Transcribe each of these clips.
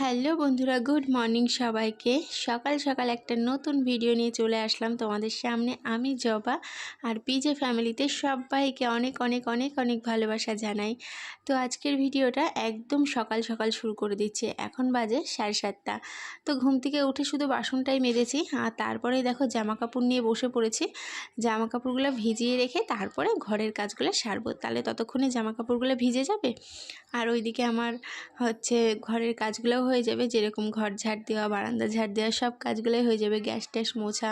Hello বন্ধুরা, good morning সবাইকে। সকাল সকাল একটা নতুন ভিডিও নিয়ে চলে আসলাম তোমাদের সামনে। আমি জবা, আর পিজে ফ্যামিলিতে সবাইকে অনেক অনেক অনেক অনেক ভালোবাসা জানাই। তো আজকের ভিডিওটা একদম সকাল সকাল শুরু করে দিচ্ছি। এখন বাজে 7:30। তো ঘুম থেকে উঠে শুধু বাসনটাই মেজেছি, আর তারপরে দেখো জামা কাপড় নিয়ে বসে পড়েছি। জামা কাপড়গুলো ভিজিয়ে রেখে তারপরে ঘরের কাজগুলো সারবো, তাহলে ততক্ষণে জামা কাপড়গুলো ভিজে যাবে আর ওইদিকে আমার ঘরের কাজগুলোও হয়ে যাবে, যেরকম ঘর ঝাড় দেওয়া, বারান্দা ঝাড় দেওয়া, সব কাজগুলোই হয়ে যাবে, গ্যাস ট্যাস মোছা।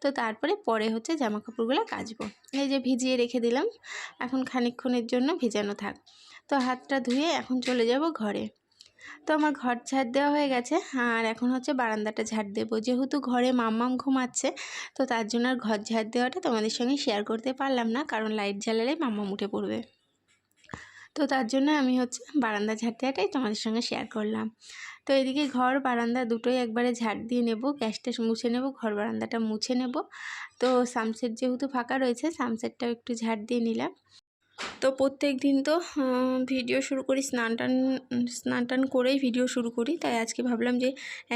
তো তারপরে পরে জামা কাপড়গুলো কাচবো। এই যে ভিজিয়ে রেখে দিলাম, এখন খানিকক্ষণের জন্য ভিজানো থাক। তো হাতটা ধুয়ে এখন চলে যাব ঘরে। তো আমার ঘর ঝাড় দেওয়া হয়ে গেছে, আর এখন বারান্দাটা ঝাড় দেবো। যেহেতু ঘরে মাম্মাম ঘুমাচ্ছে, তো তার জন্য আর ঘর ঝাড় দেওয়াটা তোমাদের সঙ্গে শেয়ার করতে পারলাম না, কারণ লাইট জ্বালালে মাম্মাম উঠে পড়বে। তো তার জন্য আমি বারান্দা ঝাড় দেওয়াটাই তোমাদের সঙ্গে শেয়ার করলাম। তো এদিকে ঘর বারান্দা দুটোই একবারে ঝাড় দিয়ে নেব, গ্যাসটা মুছে নেব, ঘর বারান্দাটা মুছে নেব। তো সানসেট যেহেতু ফাঁকা রয়েছে, সানসেটটাও একটু ঝাড় দিয়ে নিলাম। তো প্রত্যেক দিন তো ভিডিও শুরু করি স্নান টান করেই ভিডিও শুরু করি, তাই আজকে ভাবলাম যে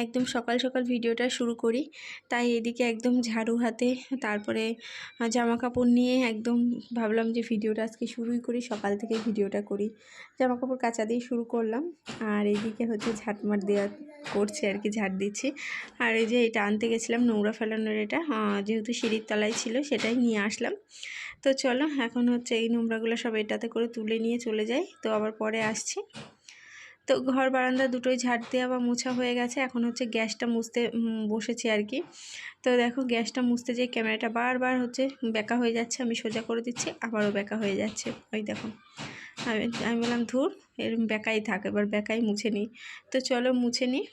একদম সকাল সকাল ভিডিওটা শুরু করি। তাই এদিকে একদম ঝাড়ু হাতে, তারপরে জামা কাপড় নিয়ে একদম ভাবলাম যে ভিডিওটা আজকে শুরুই করি, সকাল থেকে ভিডিওটা করি। জামা কাপড় কাচা দিয়ে শুরু করলাম, আর এইদিকে ঝাঁটমাট দেওয়া করছে আর কি, ঝাড় দিচ্ছি। আর এই যে এটা আনতে গেছিলাম নোংরা ফেলানোর, এটা যেহেতু সিঁড়ির তলায় ছিল, সেটাই নিয়ে আসলাম। তো চলো এখন এই নোংরাগুলো সব এটাতে করে তুলে নিয়ে চলে যাই, তো আবার পরে আসছি। তো ঘর বারান্দা দুটোই ঝাড় দেওয়া বা মোছা হয়ে গেছে, এখন গ্যাসটা মুছতে বসেছি আর কি। তো দেখো গ্যাসটা মুছতে যেয়ে ক্যামেরাটা বারবার বেঁকা হয়ে যাচ্ছে, আমি সোজা করে দিচ্ছি, আবারও বেঁকা হয়ে যাচ্ছে। ওই দেখো, আমি বললাম ধুর, এর বেঁকাই থাক, এবার বেঁকাই মুছে নিই। তো চলো মুছে নিই।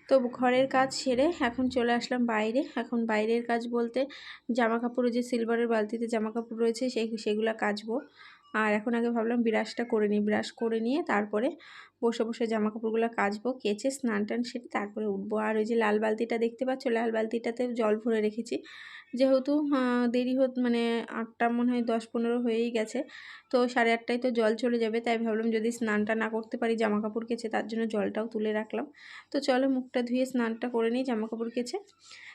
তো ঘরের কাজ সেরে এখন চলে আসলাম বাইরে। এখন বাইরের কাজ বলতে জামা কাপড়, যে সিলভারের বালতিতে জামা কাপড় রয়েছে সেগুলো কাচবো। আর এখন আগে ভাবলাম ব্রাশটা করে নিই, ব্রাশ করে নিয়ে তারপরে বসে বসে জামা কাপড়গুলো কাচবো, কেচে স্নান টান সেরে তারপরে উঠবো। আর ওই যে লাল বালতিটা দেখতে পাচ্ছ, লাল বালতিটাতে জল ভরে রেখেছি। যেহেতু দেরি মানে 8টা মনে হয় 10-15 হয়েই গেছে, তো 8:30টায় তো জল চলে যাবে, তাই ভাবলাম যদি স্নানটা না করতে পারি জামা কাপড় কেচে, তার জন্য জলটাও তুলে রাখলাম। তো চলো মুখটা ধুয়ে স্নানটা করে নিই জামা কাপড় কেচে।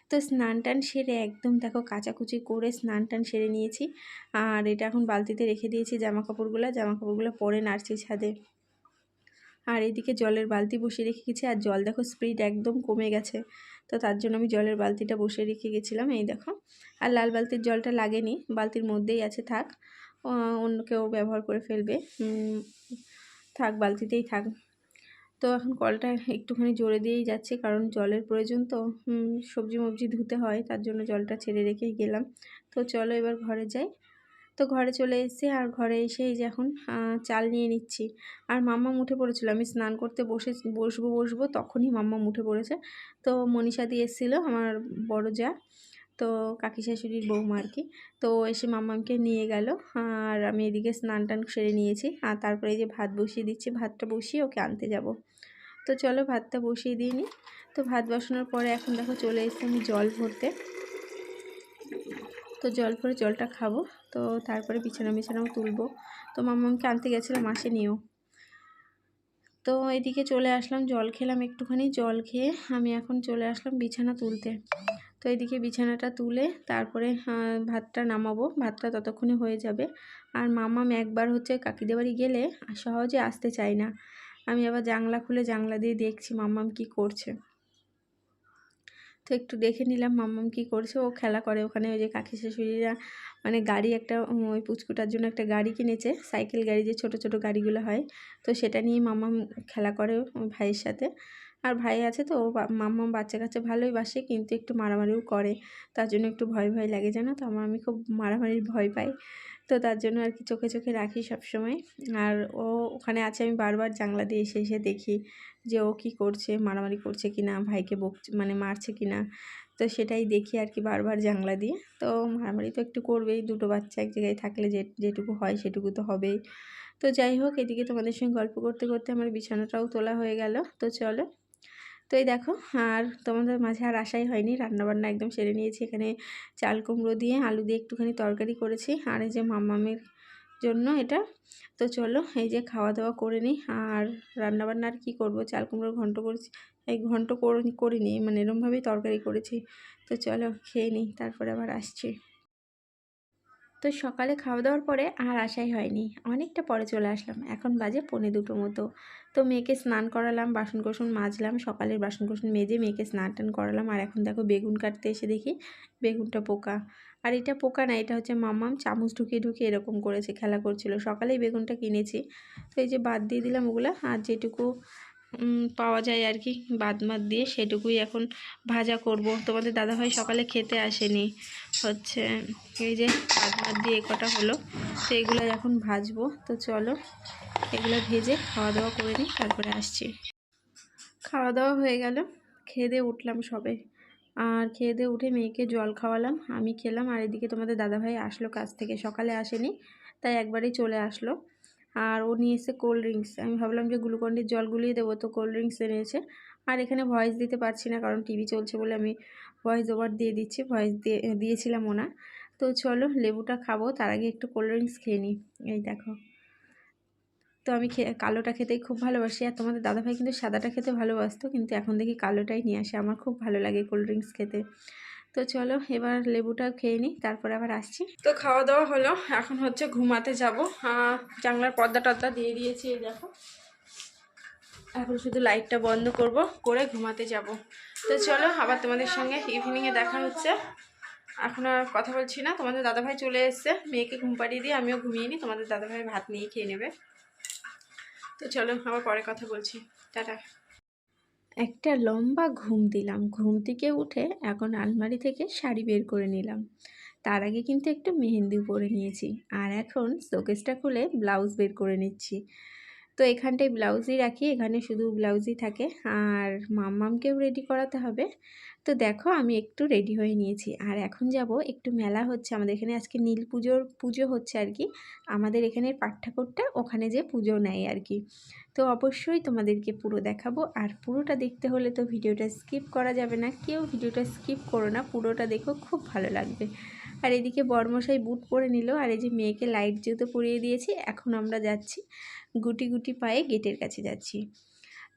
তো স্নান টান সেরে একদম দেখো কাচাকুচি করে স্নান টান সেরে নিয়েছি। আর এটা এখন বালতিতে রেখে দিয়েছি জামা কাপড়গুলো পরে নাড়ছি ছাদে। আর এদিকে জলের বালতি বসিয়ে রেখে গেছি, আর জল দেখো স্পিড একদম কমে গেছে, তো তার জন্য আমি জলের বালতিটা বসিয়ে রেখে গেছিলাম। এই দেখো, আর লাল বালতির জলটা লাগেনি, বালতির মধ্যেই আছে, থাক, অন্য কেউ ব্যবহার করে ফেলবে, থাক বালতিতেই থাক। তো এখন কলটা একটুখানি জোরে দিয়েই যাচ্ছে, কারণ জলের প্রয়োজন, তো সবজি মবজি ধুতে হয়, তার জন্য জলটা ছেড়ে রেখেই গেলাম। তো চলো এবার ঘরে যাই। তো ঘরে চলে এসেছি, আর ঘরে এসে এই যে এখন চাল নিয়ে নিচ্ছি। আর মাম্মা উঠে পড়েছিল, আমি স্নান করতে বসবো তখনই মাম্মা উঠে পড়েছে। তো মনীষা দিয়ে এসেছিলো আমার বড় যা, তো কাকি শাশুড়ির বৌমা আর কি। তো এসে মাম্মামকে নিয়ে গেল, আর আমি এদিকে স্নান টান সেরে নিয়েছি। আর তারপরে এই যে ভাত বসিয়ে দিচ্ছি, ভাতটা বসিয়ে ওকে আনতে যাব। তো চলো ভাতটা বসিয়ে দিয়ে নিই। তো ভাত বসানোর পরে এখন দেখো চলে এসেছি আমি জল ভরতে। তো জল ভরে জলটা খাবো, তো তারপরে বিছানাও তুলবো। তো মাম্মামকে আনতে গেছিলাম, আসেনিও। তো এদিকে চলে আসলাম, জল খেলাম একটুখানি, জল খেয়ে আমি এখন চলে আসলাম বিছানা তুলতে। তো এদিকে বিছানাটা তুলে তারপরে ভাতটা নামাবো, ভাতটা ততক্ষণে হয়ে যাবে। আর মাম্মাম একবার কাকিদের বাড়ি গেলে সহজে আসতে চায় না। আমি আবার জানলা খুলে জানলা দিয়ে দেখছি মাম্মাম কি করছে। তো একটু দেখে নিলাম মাম্মাম কি করছে। ও খেলা করে ওখানে, ওই যে কাকি শাশুড়িরা মানে গাড়ি একটা, ওই পুচকুটার জন্য একটা গাড়ি কিনেছে, সাইকেল গাড়ি, যে ছোট ছোট গাড়িগুলো হয়, তো সেটা নিয়ে মাম্মাম খেলা করে ভাইয়ের সাথে। আর ভাই আছে, তো মাম্মাম বাচ্চা কাচ্চা ভালোই বাসে, কিন্তু একটু মারামারিও করে, তার জন্য একটু ভয় ভয় লাগে, জানো তো, আমি খুব মারামারির ভয় পাই। তো তার জন্য আর কি চোখে চোখে রাখি সব সময়। আর ও ওখানে আছে, আমি বারবার জানলা দিয়ে এসে এসে দেখি যে ও কী করছে, মারামারি করছে কি না, ভাইকে মানে মারছে কি না। তো সেটাই দেখি আর কি বারবার জানলা দিয়ে। তো মারামারি তো একটু করবেই, দুটো বাচ্চা এক জায়গায় থাকলে যেটুকু হয় সেটুকু তো হবেই। তো যাই হোক, এদিকে তোমাদের সঙ্গে গল্প করতে করতে আমার বিছানাটাও তোলা হয়ে গেল। তো চলো, তো এই দেখো, আর তোমাদের মাঝে আর আশাই হয়নি, রান্নাবান্না একদম সেরে নিয়েছি। এখানে চাল কুমড়ো দিয়ে আলু দিয়ে একটুখানি তরকারি করেছি, আর এই যে মাম্মামের জন্য এটা। তো চলো এই যে খাওয়া দাওয়া করে নিই। আর রান্নাবান্না আর কী করবো, চাল কুমড়োর ঘন্ট করেছি, এই ঘন্ট করিনি, মানে এরমভাবেই তরকারি করেছি। তো চলো খেয়ে নিই, তারপরে আবার আসছি। তো সকালে খাওয়া দাওয়ার পরে আর আসাই হয়নি, অনেকটা পরে চলে আসলাম। এখন বাজে 1:45 মতো। তো মেয়েকে স্নান করালাম, বাসন কোসন মাজলাম, সকালের বাসন কোসন মেজে মেয়েকে স্নান টান করালাম। আর এখন দেখো বেগুন কাটতে এসে দেখি বেগুনটা পোকা। আর এটা পোকা না, এটা হচ্ছে মাম্মাম চামচ ঢুকিয়ে ঢুকিয়ে এরকম করেছে, খেলা করছিল। সকালেই বেগুনটা কিনেছি, তো এই যে বাদ দিয়ে দিলাম ওগুলা। আর যেটুকু পাওয়া যায় আর কি বাদ দিয়ে সেটুকুই এখন ভাজা করব। তোমাদের দাদাভাই সকালে খেতে আসেনি, হচ্ছে এই যে বাদ দিয়ে কটা হলো। তো এগুলো এখন ভাজবো। তো চলো এগুলো ভেজে খাওয়া দাওয়া করে নিই, তারপরে আসছি। খাওয়া দাওয়া হয়ে গেল, খেয়ে দিয়ে উঠলাম সবে। আর খেয়ে দিয়ে উঠে মেয়েকে জল খাওয়ালাম, আমি খেলাম। আর এদিকে তোমাদের দাদাভাই আসলো কাজ থেকে, সকালে আসেনি তাই একবারেই চলে আসলো। আর ও নিয়ে এসে কোল্ড ড্রিঙ্কস, আমি ভাবলাম যে গ্লুকন্ডির জল গুলিয়ে দেবো, তো কোল্ড ড্রিঙ্কস এনেছে। আর এখানে ভয়েস দিতে পারছি না, কারণ টিভি চলছে বলে আমি ভয়েস ওভার দিয়ে দিচ্ছি, ভয়েস দিয়েছিলাম ওনা। তো চলো লেবুটা খাবো, তার আগে একটু কোল্ড ড্রিঙ্কস খেয়ে নিই। এই দেখো, তো আমি কালোটা খেতেই খুব ভালোবাসি। আর তোমাদের দাদাভাই কিন্তু সাদাটা খেতে ভালোবাসতো, কিন্তু এখন দেখি কালোটাই নিয়ে আসে। আমার খুব ভালো লাগে কোল্ড ড্রিঙ্কস খেতে। তো চলো এবার লেবুটা খেয়ে নিই, তারপরে আবার আসছি। তো খাওয়া দাওয়া হলো, এখন হচ্ছে ঘুমাতে যাব। জানলার পর্দা টর্দা দিয়ে দিয়েছি, এই দেখো। এখন শুধু লাইটটা বন্ধ করব, করে ঘুমাতে যাব। তো চলো আবার তোমাদের সঙ্গে ইভিনিংয়ে দেখা হচ্ছে। এখন আর কথা বলছি না, তোমাদের দাদাভাই চলে এসছে, মেয়েকে ঘুম পাড়িয়ে দিয়ে আমিও ঘুমিয়ে নিই। তোমাদের দাদাভাই ভাত নিয়ে খেয়ে নেবে। তো চলো আবার পরে কথা বলছি, টাটা। একটা লম্বা ঘুম দিলাম, ঘুম থেকে উঠে এখন আলমারি থেকে শাড়ি বের করে নিলাম। তার আগে কিন্তু একটু মেহেন্দি পরে নিয়েছি। আর এখন শোকেসটা খুলে ব্লাউজ বের করে নিচ্ছি। তো এখানটায় ব্লাউজই রাখি, এখানে শুধু ব্লাউজই থাকে। আর মাম্মামকেও রেডি করাতে হবে। তো দেখো আমি একটু রেডি হয়ে নিয়েছি। আর এখন যাব একটু, মেলা হচ্ছে আমাদের এখানে, আজকে নীল পুজো হচ্ছে আর কি। আমাদের এখানের পাঠ ঠাকুরটা ওখানে যে পুজো নেয় আর কি। তো অবশ্যই তোমাদেরকে পুরো দেখাবো। আর পুরোটা দেখতে হলে তো ভিডিওটা স্কিপ করা যাবে না, কেউ ভিডিওটা স্কিপ করো না, পুরোটা দেখো, খুব ভালো লাগবে। আর এদিকে বরমশাই বুট পরে নিল, আর এই যে মেয়েকে লাইট জুতো পরিয়ে দিয়েছি। এখন আমরা যাচ্ছি, গুটি গুটি পায়ে গেটের কাছে যাচ্ছি।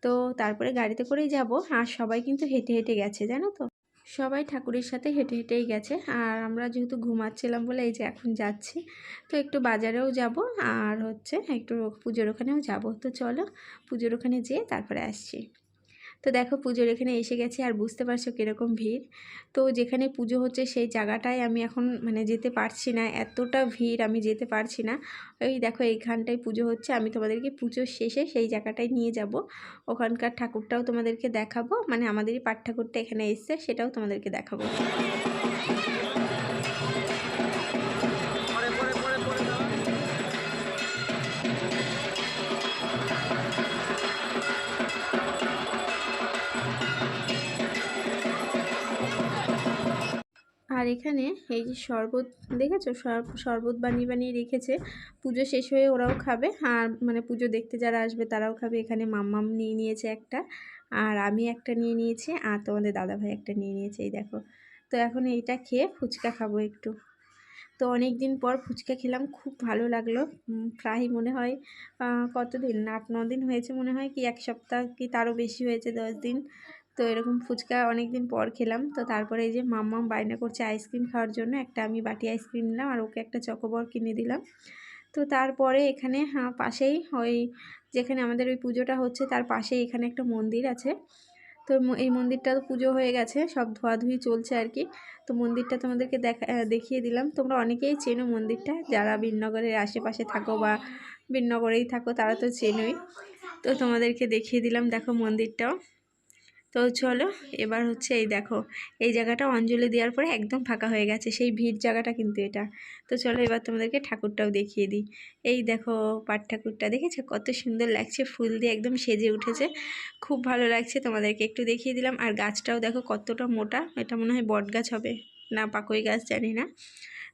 তো তারপরে গাড়িতে করেই যাব। আর সবাই কিন্তু হেঁটে হেঁটে গেছে, জানো তো, সবাই ঠাকুরের সাথে হেঁটে হেঁটেই গেছে। আর আমরা যেহেতু ঘুমাচ্ছিলাম বলে এই যে এখন যাচ্ছি। তো একটু বাজারেও যাব, আর হচ্ছে একটু পুজোর ওখানেও যাব। তো চলো পুজোর ওখানে যেয়ে তারপরে আসছি। তো দেখো পুজোর এখানে এসে গেছি, আর বুঝতে পারছো কীরকম ভিড়। তো যেখানে পুজো হচ্ছে সেই জায়গাটায় আমি এখন মানে যেতে পারছি না, এতটা ভিড়, আমি যেতে পারছি না। ওই দেখো এইখানটায় পুজো হচ্ছে, আমি তোমাদেরকে পুজোর শেষে সেই জায়গাটায় নিয়ে যাব। ওখানকার ঠাকুরটাও তোমাদেরকে দেখাবো, মানে আমাদেরই পাঠ ঠাকুরটা এখানে এসছে, সেটাও তোমাদেরকে দেখাবো। আর এখানে এই যে শরবত দেখেছো, শরবত বানিয়ে বানিয়ে রেখেছে, পুজো শেষ হয়ে ওরাও খাবে। আর মানে পুজো দেখতে যারা আসবে তারাও খাবে। এখানে মাম্মাম নিয়ে নিয়েছে একটা, আর আমি একটা নিয়ে নিয়েছি, আর তোমাদের দাদাভাই একটা নিয়ে নিয়েছে, এই দেখো। তো এখন এইটা খেয়ে ফুচকা খাবো একটু। তো অনেক দিন পর ফুচকা খেলাম, খুব ভালো লাগলো। প্রায় মনে হয় কতদিন, 8-9 দিন হয়েছে মনে হয়, কি 1 সপ্তাহ কি তারও বেশি হয়েছে, 10 দিন। তো এরকম ফুচকা অনেক দিন পর খেলাম। তো তারপরে এই যে মাম্মাম বায়না করছে আইসক্রিম খাওয়ার জন্য, একটা আমি বাটি আইসক্রিম নিলাম, আর ওকে একটা চকোবর কিনে দিলাম। তো তারপরে এখানে পাশেই ওই যেখানে আমাদের ওই পুজোটা হচ্ছে তার পাশেই এখানে একটা মন্দির আছে। তো এই মন্দিরটা পুজো হয়ে গেছে, সব ধোয়াধুয়ি চলছে আর কি। তো মন্দিরটা তোমাদেরকে দেখিয়ে দিলাম। তোমরা অনেকেই চেনো মন্দিরটা, যারা বীরনগরের আশেপাশে থাকো বা বীরনগরেই থাকো তারা তো চেনোই। তো তোমাদেরকে দেখিয়ে দিলাম, দেখো মন্দিরটাও। তো চলো এবার হচ্ছে এই দেখো, এই জায়গাটা অঞ্জলি দেওয়ার পরে একদম ফাঁকা হয়ে গেছে, সেই ভিড় জায়গাটা কিন্তু এটা। তো চলো এবার তোমাদেরকে ঠাকুরটাও দেখিয়ে দিই। এই দেখো পাট ঠাকুরটা, দেখেছো কত সুন্দর লাগছে, ফুল দিয়ে একদম সেজে উঠেছে, খুব ভালো লাগছে। তোমাদেরকে একটু দেখিয়ে দিলাম। আর গাছটাও দেখো কতটা মোটা, এটা মনে হয় বট গাছ হবে না পাকই গাছ, জানি না।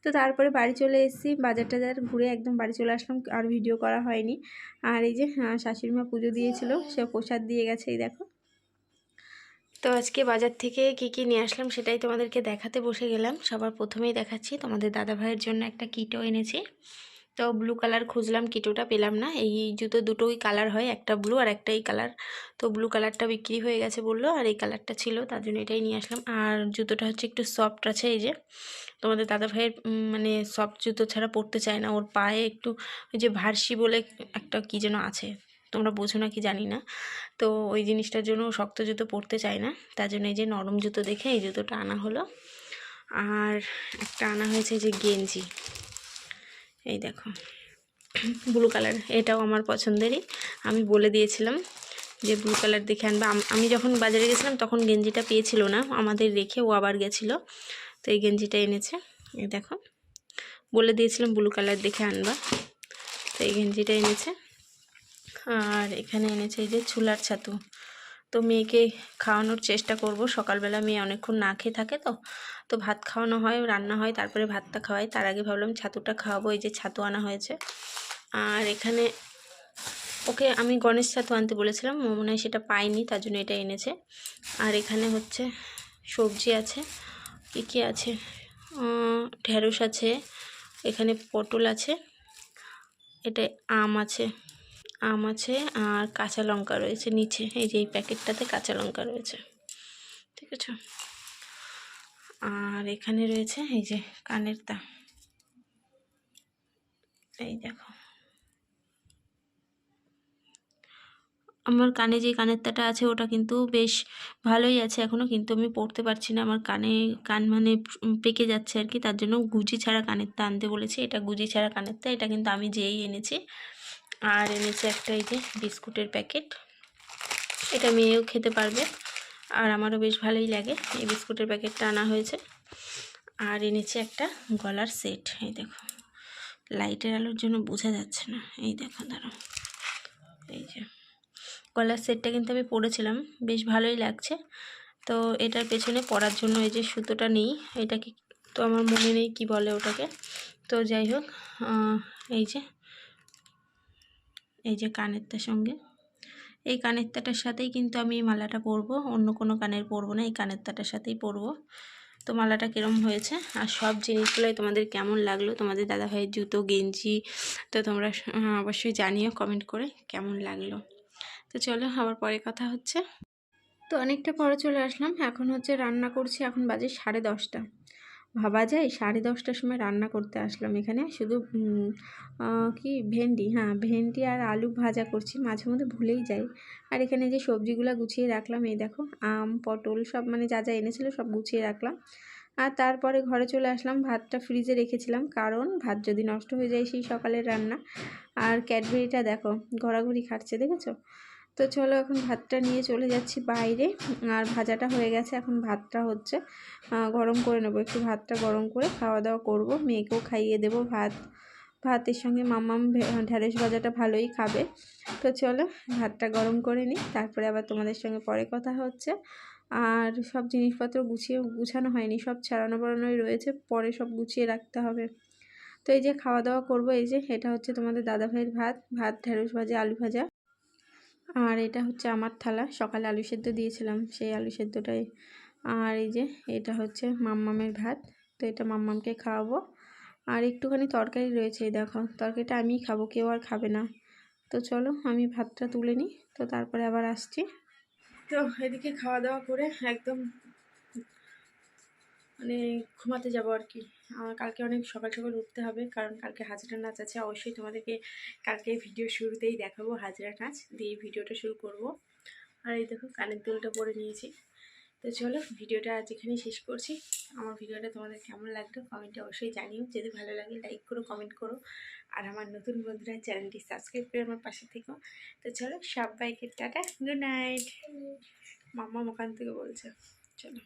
তো তারপরে বাড়ি চলে এসেছি, বাজার টাজার ঘুরে একদম বাড়ি চলে আসলাম, আর ভিডিও করা হয়নি। আর এই যে শাশুড়ি মা পুজো দিয়েছিল, সে প্রসাদ দিয়ে গেছে, এই দেখো। তো আজকে বাজার থেকে কি কি নিয়ে আসলাম সেটাই তোমাদেরকে দেখাতে বসে গেলাম। সবার প্রথমেই দেখাচ্ছি, তোমাদের দাদাভাইয়ের জন্য একটা কিটও এনেছি। তো ব্লু কালার খুঁজলাম, কিটোটা পেলাম না। এই জুতো দুটোই কালার হয়, একটা ব্লু আর একটা এই কালার। তো ব্লু কালারটা বিক্রি হয়ে গেছে বললো, আর এই কালারটা ছিল, তার জন্য এটাই নিয়ে আসলাম। আর জুতোটা হচ্ছে একটু সফট আছে। এই যে তোমাদের দাদা ভাইয়ের মানে সফট জুতো ছাড়া পরতে চায় না, ওর পায়ে একটু ওই যে ভার্সি বলে একটা কী যেন আছে, তোমরা বোঝো না কি জানি না। তো ওই জিনিসটার জন্য শক্ত জুতো পরতে চায় না, তার জন্য এই যে নরম জুতো দেখে এই জুতোটা আনা হলো। আর একটা আনা হয়েছে যে গেঞ্জি, এই দেখো ব্লু কালার, এটাও আমার পছন্দেরই। আমি বলে দিয়েছিলাম যে ব্লু কালার দেখে আনবা। আমি যখন বাজারে গেছিলাম তখন গেঞ্জিটা পেয়েছিল না, আমাদের রেখে ও আবার গেছিলো, তো এই গেঞ্জিটা এনেছে। এই দেখো বলে দিয়েছিলাম ব্লু কালার দেখে আনবা, তো এই গেঞ্জিটা এনেছে। আর এখানে এনেছে এই যে ছোলার ছাতু। তো মেয়েকে খাওয়ানোর চেষ্টা করব, সকালবেলা মেয়ে অনেকক্ষণ না খেয়ে থাকে, তো ভাত খাওয়ানো হয়, রান্না হয়, তারপরে ভাতটা খাওয়াই, তার আগে ভাবলাম ছাতুটা খাওয়াবো। এই যে ছাতু আনা হয়েছে। আর এখানে ওকে আমি গণেশ ছাতু আনতে বলেছিলাম, মনে হয় সেটা পাইনি, তার জন্য এটা এনেছে। আর এখানে হচ্ছে সবজি আছে, কী কী আছে, ঢেঁড়স আছে, এখানে পটল আছে, এটা আম আছে, আর কাঁচা লঙ্কা রয়েছে নিচে। এই যে এই প্যাকেটটাতে কাঁচা লঙ্কা রয়েছে, ঠিক আছে। আর এখানে রয়েছে এই যে কানের তা, এই দেখো আমার কানে যে কানের তাটা আছে ওটা কিন্তু বেশ ভালোই আছে এখনও, কিন্তু আমি পরতে পারছি না, আমার কান মানে পেকে যাচ্ছে আর কি, তার জন্য গুজি ছাড়া কানের তা আনতে বলেছি। এটা গুজি ছাড়া কানের তা, এটা কিন্তু আমি যেই এনেছি। আর এনেছে একটা এই যে বিস্কুটের প্যাকেট, এটা মেয়েও খেতে পারবে, আর আমারও বেশ ভালোই লাগে। এই বিস্কুটের প্যাকেটটা আনা হয়েছে। আর এনেছে একটা গলার সেট, এই দেখো লাইটের আলোর জন্য বোঝা যাচ্ছে না, এই দেখো দাঁড়াও, এই যে গলার সেটটা কিন্তু আমি পরেছিলাম, বেশ ভালোই লাগছে। তো এটার পেছনে পরার জন্য এই যে সুতোটা নেই, এটাকে তো আমার মনে নেই কি বলে ওটাকে। তো যাই হোক, এই যে কানেরটার সঙ্গে, এই কানেরটার সাথেই কিন্তু আমি এই মালাটা পরবো, অন্য কোনো কানের পরবো না, এই কানেরটার সাথেই পরবো। তো মালাটা কীরম হয়েছে আর সব জিনিসগুলোই তোমাদের কেমন লাগলো, তোমাদের দাদাভাইয়ের জুতো গেঞ্জি, তো তোমরা অবশ্যই জানিও কমেন্ট করে কেমন লাগলো। তো চলো আবার পরে কথা হচ্ছে। তো অনেকটা পরে চলে আসলাম, এখন হচ্ছে রান্না করছি, এখন বাজে 10:30। ভাবা যায় 10:30টার সময় রান্না করতে আসলাম এখানে। শুধু কি ভেন্ডি, হ্যাঁ ভেন্ডি আর আলু ভাজা করছি, মাঝে মধ্যে ভুলেই যাই। আর এখানে যে সবজিগুলো গুছিয়ে রাখলাম, এই দেখো আম পটল সব মানে যা যা এনেছিলো সব গুছিয়ে রাখলাম। আর তারপরে ঘরে চলে আসলাম, ভাতটা ফ্রিজে রেখেছিলাম, কারণ ভাত যদি নষ্ট হয়ে যায় সেই সকালের রান্না। আর ক্যাডবেরিটা দেখো ঘোরাঘুরি খাচ্ছে, দেখেছো। তো চলো এখন ভাতটা নিয়ে চলে যাচ্ছি বাইরে। আর ভাজাটা হয়ে গেছে, এখন ভাতটা হচ্ছে গরম করে নেবো, একটু ভাতটা গরম করে খাওয়া দাওয়া করব, মেয়েকেও খাইয়ে দেবো ভাতের সঙ্গে। মাম্মাম ঢ্যাঁড়স ভাজাটা ভালোই খাবে। তো চলো ভাতটা গরম করে নিই, তারপরে আবার তোমাদের সঙ্গে পরে কথা হচ্ছে। আর সব জিনিসপত্র গুছানো হয়নি, সব ছাড়ানো বাড়ানোই রয়েছে, পরে সব গুছিয়ে রাখতে হবে। তো এই যে খাওয়া দাওয়া করবো, এই যে এটা হচ্ছে তোমাদের দাদাভাইয়ের ভাত ঢ্যাঁড়স ভাজা আলু ভাজা। আর এটা হচ্ছে আমার থালা, সকালে আলু সেদ্ধ দিয়েছিলাম সেই আলু সেদ্ধটাই। আর এই যে এটা হচ্ছে মাম্মামের ভাত, তো এটা মাম্মামকে খাওয়াবো। আর একটুখানি তরকারি রয়েছে, এই দেখো তরকারিটা আমিই খাবো, কেউ আর খাবে না। তো চলো আমি ভাতটা তুলে নিই, তো তারপরে আবার আসছি। তো এদিকে খাওয়া দাওয়া করে একদম মানে ঘুমাতে যাবো আর কি। আমার কালকে অনেক সকাল সকাল উঠতে হবে, কারণ কালকে হাজরা নাচ আছে। অবশ্যই তোমাদেরকে কালকে ভিডিও শুরুতেই দেখাবো হাজরা নাচ দিয়ে ভিডিওটা শুরু করব। আর এই দেখো কানের দুলটা পরে নিয়েছি। তো চলো ভিডিওটা আজ এখানেই শেষ করছি। আমার ভিডিওটা তোমাদের কেমন লাগলো কমেন্টে অবশ্যই জানিও, যদি ভালো লাগে লাইক করো, কমেন্ট করো। আর আমার নতুন বন্ধুরা চ্যানেলটি সাবস্ক্রাইব করে আমার পাশে থেকো। তো চলো সবাইকে টাটা, গুড নাইট। মাম্মা ওখান থেকে বলছে, চলো।